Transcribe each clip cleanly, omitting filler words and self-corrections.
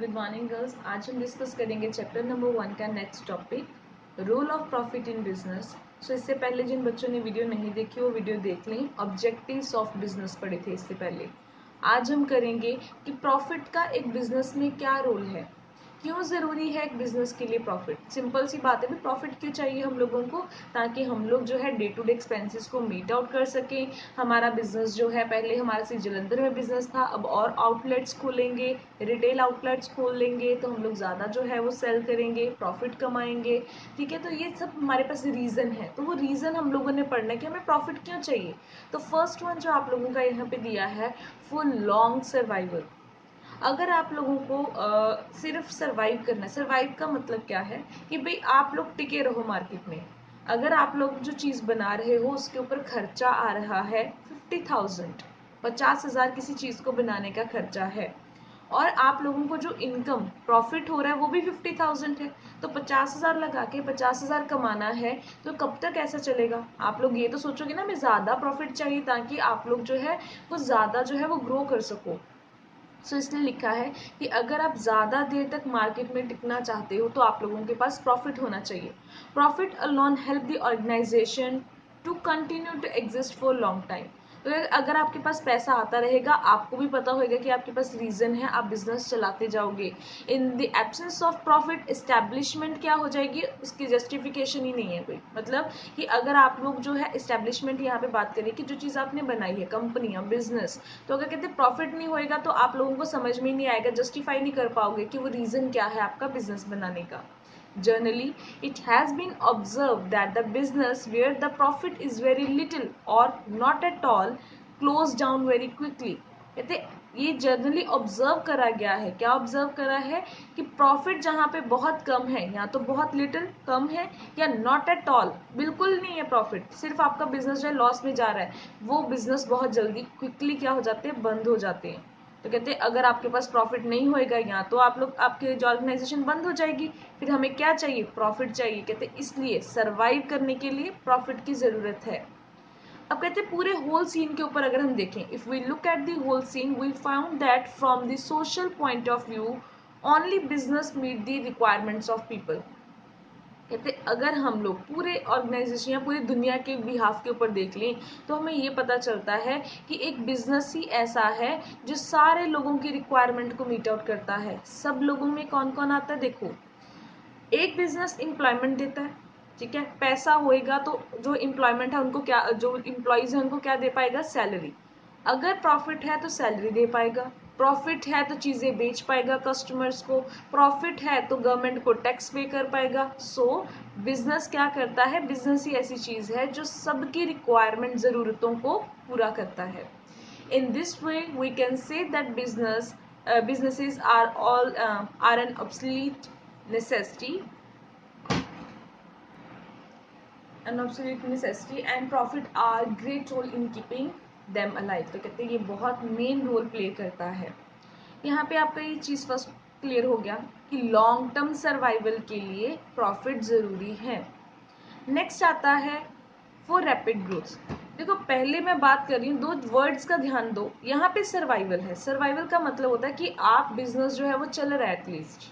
Good morning girls. आज हम discuss करेंगे चैप्टर नंबर 1 का next topic role of profit in business. So इससे पहले जिन बच्चों ने वीडियो नहीं देखी वो वीडियो देख लें। ऑब्जेक्टिव्स ऑफ बिजनेस पढ़े थे इससे पहले। आज हम करेंगे कि प्रॉफिट का एक बिजनेस में क्या रोल है, क्यों ज़रूरी है एक बिजनेस के लिए प्रॉफिट। सिंपल सी बात है भी, प्रॉफिट क्यों चाहिए हम लोगों को, ताकि हम लोग जो है डे टू डे एक्सपेंसेस को मीट आउट कर सकें। हमारा बिजनेस जो है, पहले हमारा सिर्फ जलंधर में बिजनेस था, अब और आउटलेट्स खोलेंगे, रिटेल आउटलेट्स खोल लेंगे तो हम लोग ज़्यादा जो है वो सेल करेंगे, प्रॉफिट कमाएंगे। ठीक है, तो ये सब हमारे पास रीज़न है। तो वो रीज़न हम लोगों ने पढ़ना है कि हमें प्रॉफिट क्यों चाहिए। तो फर्स्ट वन जो आप लोगों का यहाँ पे दिया है, फॉर लॉन्ग सर्वाइवल। अगर आप लोगों को सिर्फ सरवाइव करना है, सरवाइव का मतलब क्या है कि भाई आप लोग टिके रहो मार्केट में। अगर आप लोग जो चीज़ बना रहे हो उसके ऊपर खर्चा आ रहा है 50,000, 50,000 किसी चीज़ को बनाने का खर्चा है, और आप लोगों को जो इनकम प्रॉफिट हो रहा है वो भी 50,000 है, तो 50,000 लगा के 50,000 कमाना है, तो कब तक ऐसा चलेगा। आप लोग ये तो सोचोगे ना, हमें ज़्यादा प्रॉफिट चाहिए ताकि आप लोग जो है वो ज़्यादा जो है वो ग्रो कर सको। सो इसलिए लिखा है कि अगर आप ज़्यादा देर तक मार्केट में टिकना चाहते हो तो आप लोगों के पास प्रॉफिट होना चाहिए। Profit alone help the organization to continue to exist for long time. तो अगर आपके पास पैसा आता रहेगा, आपको भी पता होगा कि आपके पास रीज़न है, आप बिजनेस चलाते जाओगे। In the absence of profit establishment क्या हो जाएगी, उसकी जस्टिफिकेशन ही नहीं है कोई। मतलब कि अगर आप लोग जो है इस्टेब्लिशमेंट यहाँ पे बात करें कि जो चीज़ आपने बनाई है, कंपनियाँ, बिजनेस, तो अगर कहते प्रॉफिट नहीं होएगा तो आप लोगों को समझ में नहीं आएगा, जस्टिफाई नहीं कर पाओगे कि वो रीज़न क्या है आपका बिजनेस बनाने का। Generally, it has been observed that the business where the profit is very little or not at all close down very quickly. कहते ये जनरली ऑब्जर्व करा गया है। क्या ऑब्जर्व करा है कि प्रॉफिट जहाँ पे बहुत कम है, या तो बहुत लिटिल कम है, या नॉट एट ऑल बिल्कुल नहीं है प्रॉफिट, सिर्फ आपका बिजनेस जो है लॉस में जा रहा है, वो बिजनेस बहुत जल्दी क्विकली क्या हो जाते हैं, बंद हो जाते हैं। तो कहते हैं अगर आपके पास प्रॉफिट नहीं होएगा यहाँ, तो आप लोग, आपकी जो ऑर्गेनाइजेशन बंद हो जाएगी। फिर हमें क्या चाहिए, प्रॉफिट चाहिए। कहते हैं इसलिए सरवाइव करने के लिए प्रॉफिट की ज़रूरत है। अब कहते हैं पूरे होल सीन के ऊपर अगर हम देखें, if we look at the whole scene we found that from the social point of view only business meet the requirements of people. कहते अगर हम लोग पूरे ऑर्गेनाइजेशन या पूरी दुनिया के बिहाफ के ऊपर देख लें तो हमें ये पता चलता है कि एक बिजनेस ही ऐसा है जो सारे लोगों की रिक्वायरमेंट को मीट आउट करता है। सब लोगों में कौन कौन आता है, देखो, एक बिजनेस एम्प्लॉयमेंट देता है, ठीक है, पैसा होएगा तो जो एम्प्लॉयमेंट है उनको क्या, जो एम्प्लॉयज़ है उनको क्या दे पाएगा, सैलरी। अगर प्रॉफिट है तो सैलरी दे पाएगा, प्रॉफिट है तो चीज़ें बेच पाएगा कस्टमर्स को, प्रॉफिट है तो गवर्नमेंट को टैक्स पे कर पाएगा। सो बिजनेस क्या करता है, बिजनेस ही ऐसी चीज़ है जो सबकी रिक्वायरमेंट, ज़रूरतों को पूरा करता है। In this way we can say that businesses are all are an obsolete necessity, and profit are great role in keeping them alive। तो कहते हैं ये बहुत मेन रोल प्ले करता है। यहाँ पे आपका ये चीज़ फर्स्ट क्लियर हो गया कि लॉन्ग टर्म सर्वाइवल के लिए प्रॉफिट ज़रूरी है। नेक्स्ट आता है फॉर रैपिड ग्रोथ। देखो पहले मैं बात कर रही हूँ, दो वर्ड्स का ध्यान दो। यहाँ पे सर्वाइवल है, सर्वाइवल का मतलब होता है कि आप बिजनेस जो है वो चल रहा है एटलीस्ट,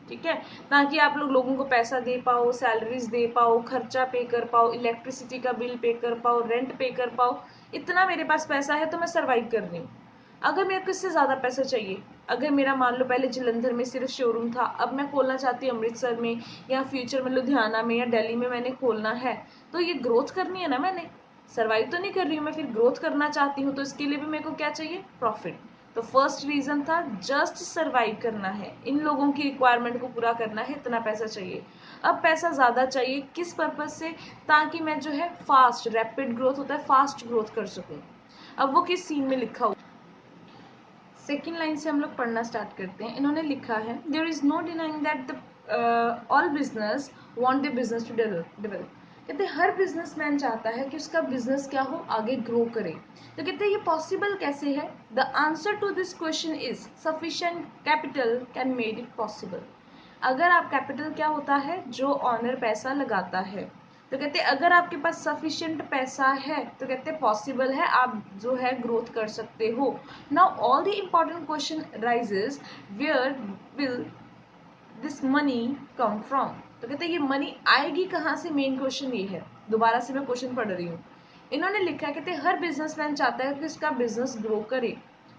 ठीक है, ताकि आप लोग लोगों को पैसा दे पाओ, सैलरीज दे पाओ, खर्चा पे कर पाओ, इलेक्ट्रिसिटी का बिल पे कर पाओ, रेंट पे कर पाओ। इतना मेरे पास पैसा है तो मैं सर्वाइव कर रही हूँ। अगर मेरे को इससे ज़्यादा पैसा चाहिए, अगर मेरा मान लो पहले जलंधर में सिर्फ शोरूम था, अब मैं खोलना चाहती हूँ अमृतसर में, या फ्यूचर में लुधियाना में या दिल्ली में मैंने खोलना है, तो ये ग्रोथ करनी है ना, मैंने सर्वाइव तो नहीं कर रही हूँ मैं, फिर ग्रोथ करना चाहती हूँ, तो इसके लिए भी मेरे को क्या चाहिए, प्रॉफिट। तो फर्स्ट रीज़न था जस्ट सर्वाइव करना है, इन लोगों की रिक्वायरमेंट को पूरा करना है, इतना पैसा चाहिए। अब पैसा ज़्यादा चाहिए किस पर्पज़ से, ताकि मैं जो है फास्ट, रैपिड ग्रोथ होता है, फास्ट ग्रोथ कर सकूँ। अब वो किस सीन में लिखा हुआ, सेकेंड लाइन से हम लोग पढ़ना स्टार्ट करते हैं। इन्होंने लिखा है there is no denying that the all business want the business to develop. कहते हैं हर बिजनेसमैन चाहता है कि उसका बिजनेस क्या हो, आगे ग्रो करे। तो कहते हैं ये पॉसिबल कैसे है, the answer to this question is sufficient capital can made it possible. अगर आप कैपिटल क्या होता है, जो ऑनर पैसा लगाता है, तो कहते हैं अगर आपके पास सफिशिएंट पैसा है तो कहते हैं पॉसिबल है आप जो है ग्रोथ कर सकते हो। Now all the important question raises, where will this money come from. तो कहते हैं ये मनी आएगी कहाँ से, मेन क्वेश्चन ये है। दोबारा से मैं क्वेश्चन पढ़ रही हूँ। इन्होंने लिखा है, कहते हैं हर बिजनेसमैन चाहता है कि उसका बिजनेस ग्रो करे,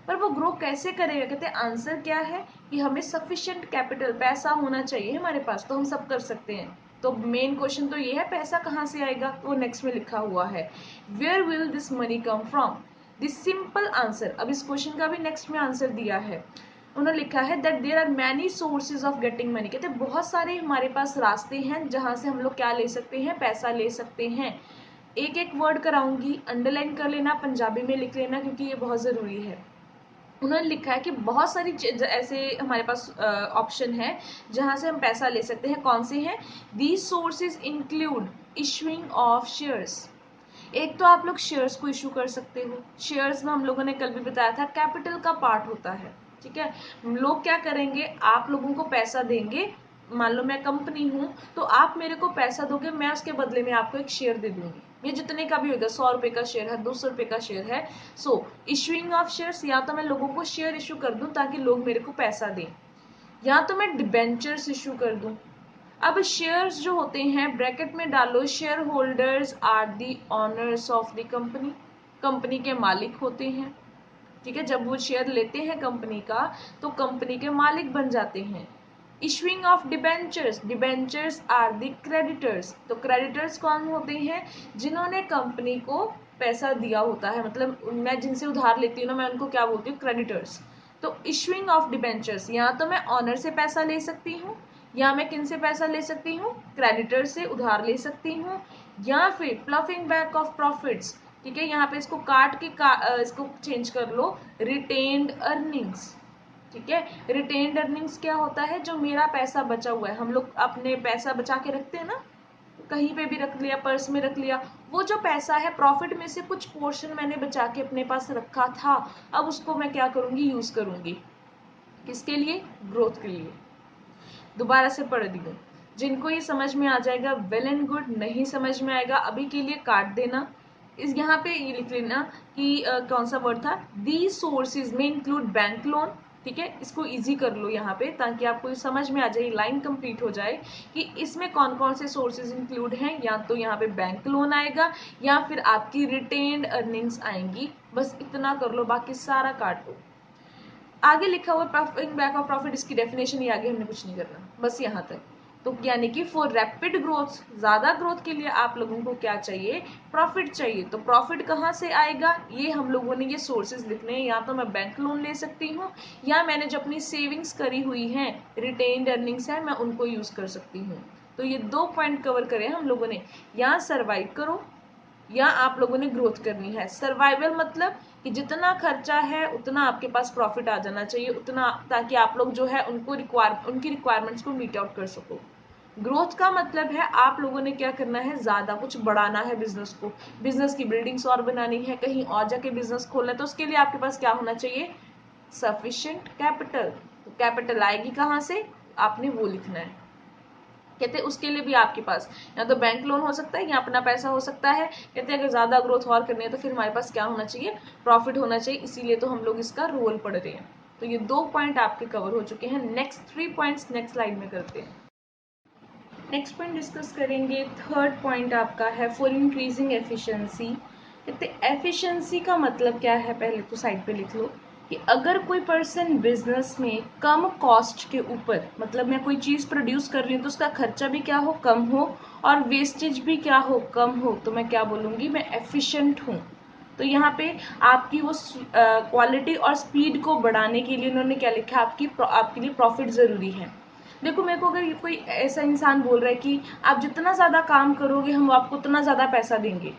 पर वो ग्रो कैसे करेगा। कहते हैं आंसर क्या है कि हमें सफिशिएंट कैपिटल, पैसा होना चाहिए हमारे पास, तो हम सब कर सकते हैं। तो मेन क्वेश्चन तो ये है पैसा कहाँ से आएगा, तो वो नेक्स्ट में लिखा हुआ है where will this money come from. This simple answer, अब इस क्वेश्चन का भी नेक्स्ट में आंसर दिया है। उन्होंने लिखा है that there are many sources of getting money. कहते हैं बहुत सारे हमारे पास रास्ते हैं जहां से हम लोग क्या ले सकते हैं, पैसा ले सकते हैं। एक एक वर्ड कराऊंगी, अंडरलाइन कर लेना, पंजाबी में लिख लेना क्योंकि ये बहुत ज़रूरी है। उन्होंने लिखा है कि बहुत सारी ऐसे हमारे पास ऑप्शन है जहां से हम पैसा ले सकते हैं। कौन से हैं? These sources include issuing of shares. एक तो आप लोग शेयर्स को इशू कर सकते हो। शेयर्स में हम लोगों ने कल भी बताया था कैपिटल का पार्ट होता है, ठीक है। लोग क्या करेंगे, आप लोगों को पैसा देंगे। मान लो मैं कंपनी हूँ तो आप मेरे को पैसा दोगे, मैं उसके बदले में आपको एक शेयर दे दूंगी। ये जितने का भी होगा, 100 रुपए का शेयर है, 200 रुपए का शेयर है। सो इशूइंग ऑफ शेयर्स, या तो मैं लोगों को शेयर इशू कर दूं ताकि लोग मेरे को पैसा दें, या तो मैं डिबेंचर्स इशू कर दूं। अब शेयर्स जो होते हैं, ब्रैकेट में डालो, shareholders are the owners of the company. Company के मालिक होते हैं, ठीक है। जब वो शेयर लेते हैं कंपनी का तो कंपनी के मालिक बन जाते हैं। Issuing of debentures, debentures are the creditors. तो क्रेडिटर्स कौन होते हैं? जिन्होंने कंपनी को पैसा दिया होता है, मतलब मैं जिनसे उधार लेती हूँ ना, मैं उनको क्या बोलती हूँ, क्रेडिटर्स। तो इशूइंग ऑफ डिबेंचर्स, या तो मैं ऑनर से पैसा ले सकती हूँ, या मैं किन से पैसा ले सकती हूँ, क्रेडिटर से उधार ले सकती हूँ, या फिर प्लफिंग बैक ऑफ प्रॉफिट्स, ठीक है। यहाँ पे इसको काट के इसको चेंज कर लो, रिटेन्ड अर्निंग्स, ठीक है। रिटेन्ड अर्निंग्स क्या होता है? जो मेरा पैसा बचा हुआ है, हम लोग अपने पैसा बचा के रखते हैं ना, कहीं पे भी रख लिया, पर्स में रख लिया, वो जो पैसा है प्रॉफिट में से कुछ पोर्शन मैंने बचा के अपने पास रखा था, अब उसको मैं क्या करूंगी, यूज करूंगी। किसके लिए? ग्रोथ के लिए। दोबारा से पढ़ दी हूँ। जिनको ये समझ में आ जाएगा वेल एंड गुड, नहीं समझ में आएगा अभी के लिए काट देना। इस यहाँ पे ये लिख लेना कि कौन सा वर्ड था, दी सोर्सेज में इंक्लूड बैंक लोन, ठीक है। इसको इजी कर लो यहाँ पे ताकि आपको समझ में आ जाए, लाइन कंप्लीट हो जाए कि इसमें कौन कौन से सोर्सेज इंक्लूड हैं। या तो यहाँ पे बैंक लोन आएगा या फिर आपकी रिटेन्ड अर्निंग्स आएंगी, बस इतना कर लो, बाकी सारा काट लो। आगे लिखा हुआ प्रॉफिट बैक ऑफ प्रॉफिट, इसकी डेफिनेशन ही आगे हमने कुछ नहीं करना, बस यहाँ तक। तो यानी कि फॉर रैपिड ग्रोथ, ज्यादा ग्रोथ के लिए आप लोगों को क्या चाहिए, प्रॉफिट चाहिए। तो प्रॉफिट कहाँ से आएगा, ये हम लोगों ने ये सोर्सेज लिखने हैं। या तो मैं बैंक लोन ले सकती हूँ, या मैंने जो अपनी सेविंग्स करी हुई है, रिटेन्ड अर्निंग्स है, मैं उनको यूज कर सकती हूँ। तो ये 2 पॉइंट कवर करे हम लोगों ने, या सर्वाइव करो या आप लोगों ने ग्रोथ करनी है। सर्वाइवल मतलब कि जितना खर्चा है उतना आपके पास प्रॉफिट आ जाना चाहिए, उतना, ताकि आप लोग जो है उनकी रिक्वायरमेंट्स को मीट आउट कर सको। ग्रोथ का मतलब है आप लोगों ने क्या करना है, ज्यादा कुछ बढ़ाना है बिजनेस को, बिजनेस की बिल्डिंग्स और बनानी है, कहीं और जाके बिजनेस खोलना है, तो उसके लिए आपके पास क्या होना चाहिए, सफिशिएंट कैपिटल। तो कैपिटल आएगी कहाँ से, आपने वो लिखना है। कहते हैं उसके लिए भी आपके पास या तो बैंक लोन हो सकता है या अपना पैसा हो सकता है। कहते हैं अगर ज्यादा ग्रोथ और करनी है तो फिर हमारे पास क्या होना चाहिए, प्रॉफिट होना चाहिए। इसीलिए तो हम लोग इसका रोल पढ़ रहे हैं। तो ये 2 पॉइंट आपके कवर हो चुके हैं। नेक्स्ट 3 पॉइंट्स नेक्स्ट स्लाइड में करते हैं। नेक्स्ट पॉइंट डिस्कस करेंगे, थर्ड पॉइंट आपका है फॉर इंक्रीजिंग एफिशिएंसी। कहते एफिशिएंसी का मतलब क्या है, पहले तो साइड पे लिख लो कि अगर कोई पर्सन बिजनेस में कम कॉस्ट के ऊपर, मतलब मैं कोई चीज़ प्रोड्यूस कर रही हूँ तो उसका खर्चा भी क्या हो, कम हो, और वेस्टेज भी क्या हो, कम हो, तो मैं क्या बोलूँगी, मैं एफिशिएंट हूँ। तो यहाँ पे आपकी वो क्वालिटी और स्पीड को बढ़ाने के लिए उन्होंने क्या लिखा, आपके लिए प्रॉफिट ज़रूरी है। देखो मेरे को अगर कोई ऐसा इंसान बोल रहा है कि आप जितना ज़्यादा काम करोगे हम आपको उतना ज़्यादा पैसा देंगे,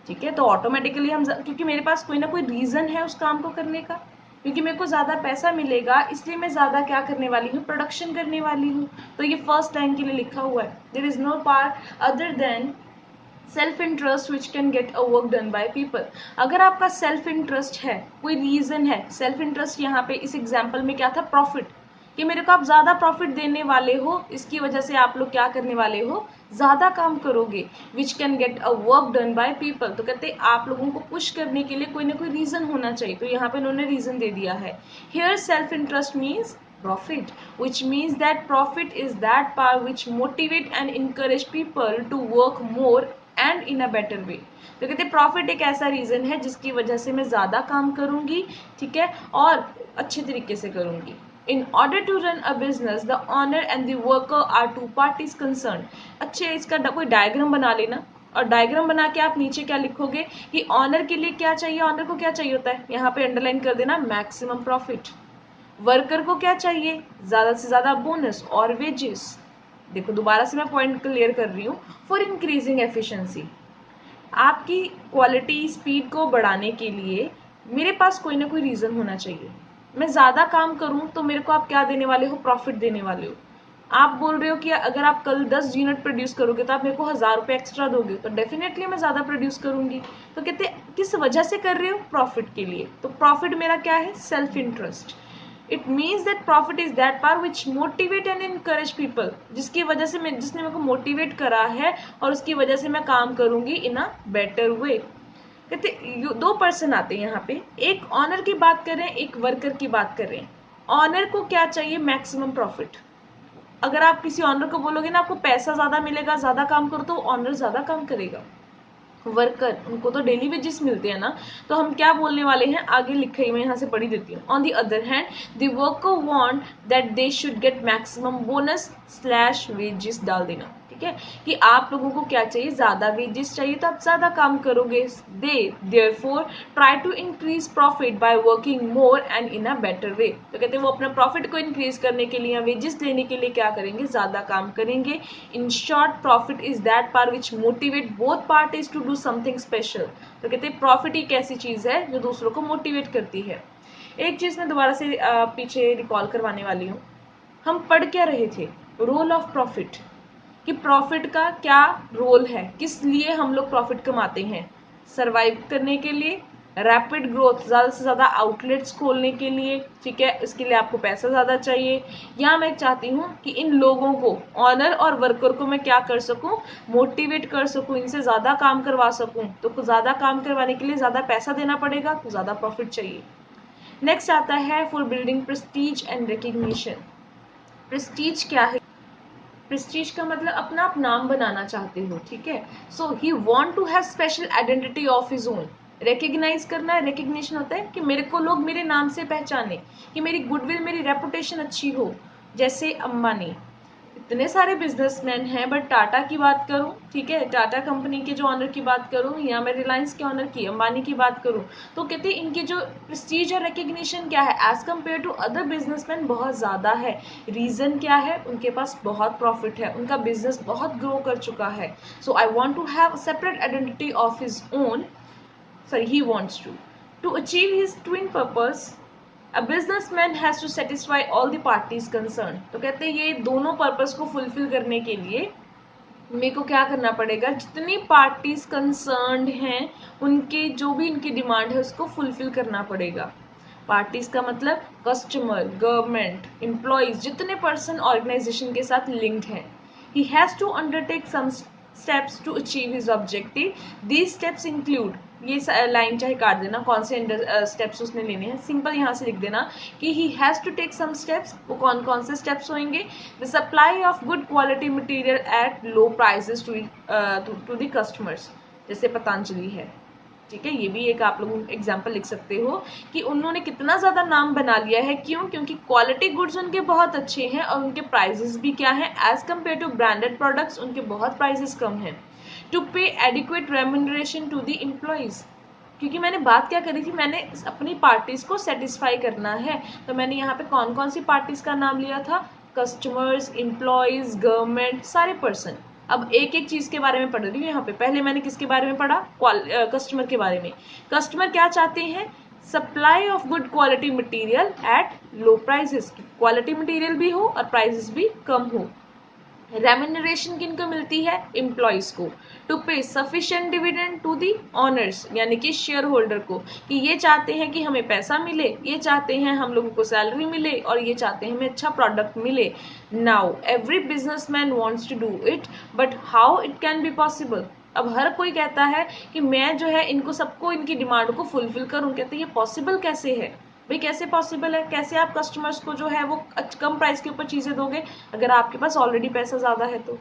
ठीक है, तो ऑटोमेटिकली हम, क्योंकि मेरे पास कोई ना कोई रीज़न है उस काम को करने का, क्योंकि मेरे को ज़्यादा पैसा मिलेगा इसलिए मैं ज़्यादा क्या करने वाली हूँ, प्रोडक्शन करने वाली हूँ। तो ये फर्स्ट लाइन के लिए लिखा हुआ है, there is no part other than self interest which can get a work done by people. अगर आपका सेल्फ इंटरेस्ट है, कोई रीज़न है, सेल्फ इंटरेस्ट यहाँ पे इस एग्जाम्पल में क्या था, प्रॉफिट, कि मेरे को आप ज़्यादा प्रॉफिट देने वाले हो, इसकी वजह से आप लोग क्या करने वाले हो, ज़्यादा काम करोगे, विच can get a work done by people. तो कहते आप लोगों को पुश करने के लिए कोई ना कोई रीज़न होना चाहिए, तो यहाँ पे उन्होंने रीज़न दे दिया है। Here self interest means profit, which means that profit is that power which motivate and encourage people to work more and in a better way। तो कहते प्रॉफिट एक ऐसा रीजन है जिसकी वजह से मैं ज्यादा काम करूंगी, ठीक है, और अच्छे तरीके से करूंगी। In order to run a business, the owner and the worker are two parties concerned। अच्छे, इसका कोई डायग्राम बना लेना, और डायग्राम बना के आप नीचे क्या लिखोगे कि ऑनर के लिए क्या चाहिए, ऑनर को क्या चाहिए होता है, यहाँ पे अंडरलाइन कर देना मैक्सिमम प्रॉफिट। वर्कर को क्या चाहिए, ज्यादा से ज्यादा बोनस और वेजेस। देखो दोबारा से मैं पॉइंट क्लियर कर रही हूँ, फॉर इंक्रीजिंग एफिशिएंसी, आपकी क्वालिटी स्पीड को बढ़ाने के लिए मेरे पास कोई ना कोई रीजन होना चाहिए। मैं ज्यादा काम करूं तो मेरे को आप क्या देने वाले हो, प्रॉफिट देने वाले हो। आप बोल रहे हो कि अगर आप कल 10 यूनिट प्रोड्यूस करोगे तो आप मेरे को 1000 रुपये एक्स्ट्रा दोगे, तो डेफिनेटली मैं ज्यादा प्रोड्यूस करूंगी। तो कहते किस वजह से कर रहे हो, प्रॉफिट के लिए। तो प्रॉफिट मेरा क्या है, self interest. It means that profit is that power which motivate and encourage people, जिसकी वजह से मैं, जिसने मेरे को मोटिवेट करा है और उसकी वजह से मैं काम करूंगी इन अ बेटर वे। कहते दो पर्सन आते हैं यहाँ पे, एक ऑनर की बात कर रहे हैं, एक वर्कर की बात कर रहे हैं। ऑनर को क्या चाहिए, मैक्सिमम प्रॉफिट। अगर आप किसी ऑनर को बोलोगे ना आपको पैसा ज्यादा मिलेगा, ज्यादा काम करो, तो ऑनर ज्यादा काम करेगा। वर्कर, उनको तो डेली वेजेस मिलते हैं ना, तो हम क्या बोलने वाले हैं, आगे लिखा ही मैं यहाँ से पढ़ी देती हूँ। On the other hand the worker want that they should get maximum bonus slash wages डाल देना, ठीक है, कि आप लोगों को क्या चाहिए, ज्यादा वेजेस चाहिए, तो आप ज्यादा काम करोगे। They therefore try to increase profit by working more and in a better way. तो कहते हैं वो अपना प्रॉफिट को इंक्रीज करने के लिए, वेजेस लेने के लिए क्या करेंगे, ज्यादा काम करेंगे। In short profit is that power which motivate both parties to do something special. तो कहते हैं प्रॉफिट एक ऐसी चीज है जो दूसरों को मोटिवेट करती है। एक चीज मैं दोबारा से पीछे रिकॉल करवाने वाली हूँ। हम पढ़ क्या रहे थे, रोल ऑफ प्रॉफिट, कि प्रॉफिट का क्या रोल है, किस लिए हम लोग प्रॉफिट कमाते हैं, सरवाइव करने के लिए, रैपिड ग्रोथ, ज़्यादा से ज़्यादा आउटलेट्स खोलने के लिए, ठीक है, इसके लिए आपको पैसा ज़्यादा चाहिए, या मैं चाहती हूँ कि इन लोगों को, ऑनर और वर्कर को मैं क्या कर सकूँ, मोटिवेट कर सकूँ, इनसे ज़्यादा काम करवा सकूँ। तो ज़्यादा काम करवाने के लिए ज़्यादा पैसा देना पड़ेगा, तो ज़्यादा प्रॉफिट चाहिए। नेक्स्ट आता है for building Prestige and recognition. Prestige क्या है, प्रेस्टीज का मतलब अपना आप नाम बनाना चाहते हो, ठीक है। So he want to have special identity of his own. Recognise करना है, रिकग्निशन होता है कि मेरे को लोग मेरे नाम से पहचाने, कि मेरी गुडविल, मेरी रेपुटेशन अच्छी हो। जैसे अंबानी, इतने सारे बिजनेसमैन हैं, बट टाटा की बात करूं, ठीक है, टाटा कंपनी के जो ऑनर की बात करूं, या मैं रिलायंस के ऑनर की, अंबानी की बात करूं, तो कहते हैं इनकी जो प्रेस्टीज और रिकग्निशन क्या है, as compare to other businessman बहुत ज़्यादा है। रीज़न क्या है, उनके पास बहुत प्रॉफिट है, उनका बिजनेस बहुत ग्रो कर चुका है। So I want to have separate identity of his own, sorry, he wants to achieve his twin purpose, a businessman has to satisfy all the parties concerned। तो कहते हैं ये दोनों पर्पस को फुलफिल करने के लिए मेरे को क्या करना पड़ेगा, जितनी पार्टीज कंसर्न्ड हैं उनके जो भी इनकी डिमांड है उसको फुलफिल करना पड़ेगा। पार्टीज का मतलब कस्टमर, गवर्नमेंट, एम्प्लॉयज, जितने पर्सन ऑर्गेनाइजेशन के साथ लिंक्ड हैं। He has to undertake some steps to achieve his objective, these steps include, ये लाइन चाहे काट देना, कौन से स्टेप्स उसने लेने हैं, सिंपल यहाँ से लिख देना कि he has to take some steps। वो कौन कौन से स्टेप्स होंगे, the supply of good quality material at low prices to the customers, जैसे पतंजलि है, ठीक है, ये भी एक आप लोग एग्जाम्पल लिख सकते हो कि उन्होंने कितना ज़्यादा नाम बना लिया है। क्यों, क्योंकि क्वालिटी गुड्स उनके बहुत अच्छे हैं और उनके प्राइजेस भी क्या हैं, as compare to branded products उनके बहुत प्राइजेस कम हैं। To pay adequate remuneration to the employees, क्योंकि मैंने बात क्या करी थी, मैंने अपनी पार्टीज को सेटिस्फाई करना है, तो मैंने यहाँ पे कौन कौन सी पार्टीज का नाम लिया था, कस्टमर्स, एम्प्लॉयज़, गवर्नमेंट, सारे पर्सन। अब एक एक चीज के बारे में पढ़ रही हूँ यहाँ पे। पहले मैंने किसके बारे में पढ़ा, कस्टमर के बारे में। कस्टमर क्या चाहते हैं, supply of good quality material at low prices, quality material भी हो और प्राइसेस भी कम हो। रेम्यूनरेशन किनको मिलती है? एम्प्लॉइज को, to pay sufficient dividend to the owners यानी कि शेयर होल्डर को, कि ये चाहते हैं कि हमें पैसा मिले, ये चाहते हैं हम लोगों को सैलरी मिले और ये चाहते हैं हमें अच्छा प्रोडक्ट मिले। Now every businessman wants to do it, but how it can be possible? अब हर कोई कहता है कि मैं जो है इनको सबको इनकी डिमांड को फुलफिल करूं, कहते हैं ये पॉसिबल कैसे है? भाई कैसे पॉसिबल है? कैसे आप कस्टमर्स को जो है वो कम प्राइस के ऊपर चीजें दोगे अगर आपके पास ऑलरेडी पैसा ज्यादा है तो?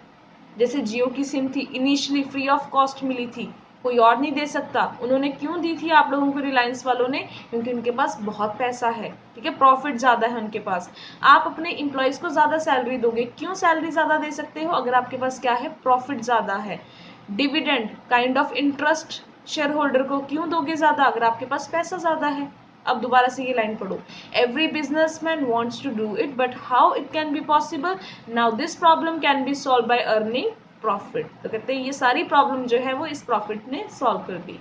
जैसे जियो की सिम थी, इनिशियली फ्री ऑफ कॉस्ट मिली थी, कोई और नहीं दे सकता। उन्होंने क्यों दी थी आप लोगों को, रिलायंस वालों ने? क्योंकि उनके पास बहुत पैसा है, ठीक है, प्रॉफिट ज्यादा है उनके पास। आप अपने इंप्लॉइज को ज्यादा सैलरी दोगे, क्यों सैलरी ज्यादा दे सकते हो? अगर आपके पास क्या है, प्रॉफिट ज्यादा है। Dividend kind of interest share holder को क्यों दोगे ज्यादा? अगर आपके पास पैसा ज्यादा है। अब दोबारा से ये लाइन पढ़ो, every businessman wants to do it, but how it can be possible? Now this problem can be solve by earning profit. तो कहते हैं ये सारी प्रॉब्लम जो है वो इस प्रॉफिट ने सॉल्व कर दी।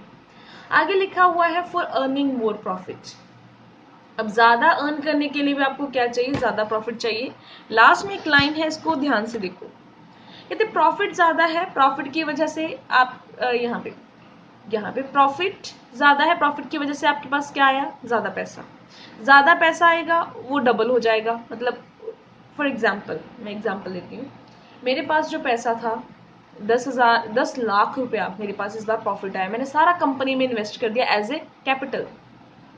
आगे लिखा हुआ है फॉर अर्निंग मोर प्रॉफिट। अब ज्यादा अर्न करने के लिए भी आपको क्या चाहिए? ज्यादा प्रॉफिट चाहिए। लास्ट में एक लाइन है, इसको ध्यान से देखो, कहते प्रॉफिट ज्यादा है, प्रॉफिट की वजह से आप यहाँ पे प्रॉफिट ज्यादा है, प्रॉफिट की वजह से आपके पास क्या आया? ज्यादा पैसा। ज्यादा पैसा आएगा वो डबल हो जाएगा। मतलब फॉर एग्जाम्पल, मैं एग्जाम्पल देती हूँ, मेरे पास जो पैसा था 10 लाख रुपया मेरे पास इस बार प्रॉफिट आया, मैंने सारा कंपनी में इन्वेस्ट कर दिया एज ए कैपिटल।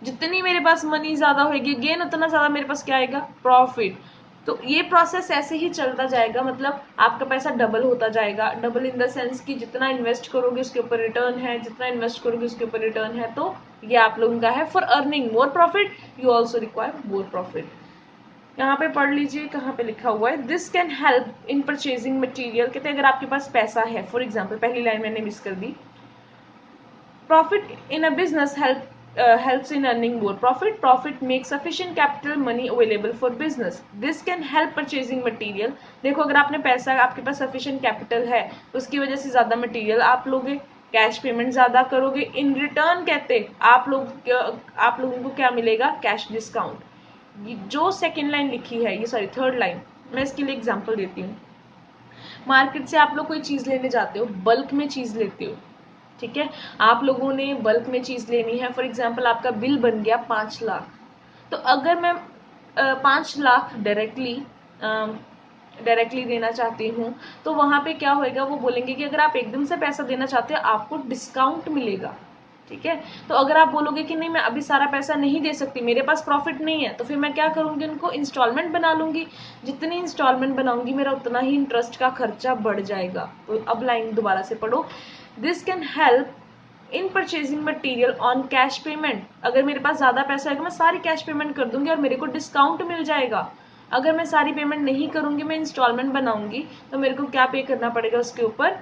जितनी मेरे पास मनी ज्यादा होगी गेन, उतना ज्यादा मेरे पास क्या आएगा? प्रॉफिट। तो ये प्रोसेस ऐसे ही चलता जाएगा, मतलब आपका पैसा डबल होता जाएगा। डबल इन द सेंस कि जितना इन्वेस्ट करोगे उसके ऊपर रिटर्न है, जितना इन्वेस्ट करोगे उसके ऊपर रिटर्न है। तो ये आप लोगों का है for earning more profit you also require more profit. यहाँ पे पढ़ लीजिए, कहाँ पे लिखा हुआ है, this can help in purchasing material. कहते हैं अगर आपके पास पैसा है, फॉर एग्जाम्पल पहली लाइन मैंने मिस कर दी, profit in a business helps in earning more profit. Profit makes sufficient capital money available for business. This can help purchasing material. देखो अगर आपने पैसा, आपके पास sufficient capital है, उसकी वजह से ज्यादा मटेरियल आप लोगे, कैश पेमेंट ज्यादा करोगे। इन रिटर्न कहते आप लोगों को क्या मिलेगा? Cash discount. जो सेकेंड लाइन लिखी है, ये सॉरी थर्ड लाइन, मैं इसके लिए एग्जाम्पल देती हूँ। मार्केट से आप लोग कोई चीज लेने जाते हो, बल्क में चीज लेते हो, ठीक है, आप लोगों ने बल्क में चीज लेनी है, फॉर एग्जाम्पल आपका बिल बन गया 5 लाख। तो अगर मैं 5 लाख डायरेक्टली देना चाहती हूँ, तो वहां पे क्या होएगा, वो बोलेंगे कि अगर आप एकदम से पैसा देना चाहते हो आपको डिस्काउंट मिलेगा, ठीक है। तो अगर आप बोलोगे कि नहीं मैं अभी सारा पैसा नहीं दे सकती, मेरे पास प्रॉफिट नहीं है, तो फिर मैं क्या करूंगी, उनको इंस्टॉलमेंट बना लूंगी। जितनी इंस्टॉलमेंट बनाऊंगी मेरा उतना ही इंटरेस्ट का खर्चा बढ़ जाएगा। तो अब लाइन दोबारा से पढ़ो, this can help in purchasing material on cash payment. अगर मेरे पास ज्यादा पैसा है मैं सारी कैश पेमेंट कर दूंगी और मेरे को डिस्काउंट मिल जाएगा। अगर मैं सारी पेमेंट नहीं करूंगी, मैं इंस्टॉलमेंट बनाऊंगी, तो मेरे को क्या पे करना पड़ेगा? उसके ऊपर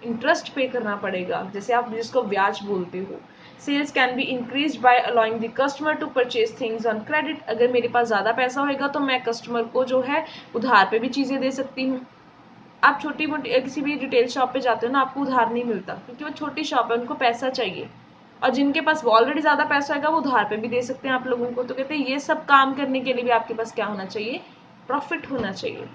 इंटरेस्ट पे करना पड़ेगा, जैसे आप जिसको ब्याज बोलते हो। Sales can be increase by allowing the customer to purchase things on credit. अगर मेरे पास ज्यादा पैसा होगा तो मैं कस्टमर को जो है उधार पे भी चीजें दे सकती हूँ। आप छोटी मोटी किसी भी रिटेल शॉप पे जाते हो ना, आपको उधार नहीं मिलता क्योंकि वो छोटी शॉप है, उनको पैसा चाहिए। और जिनके पास ऑलरेडी ज्यादा पैसा होगा वो उधार पे भी दे सकते हैं आप लोगों को। तो कहते हैं ये सब काम करने के लिए भी आपके पास क्या होना चाहिए? प्रॉफिट होना चाहिए।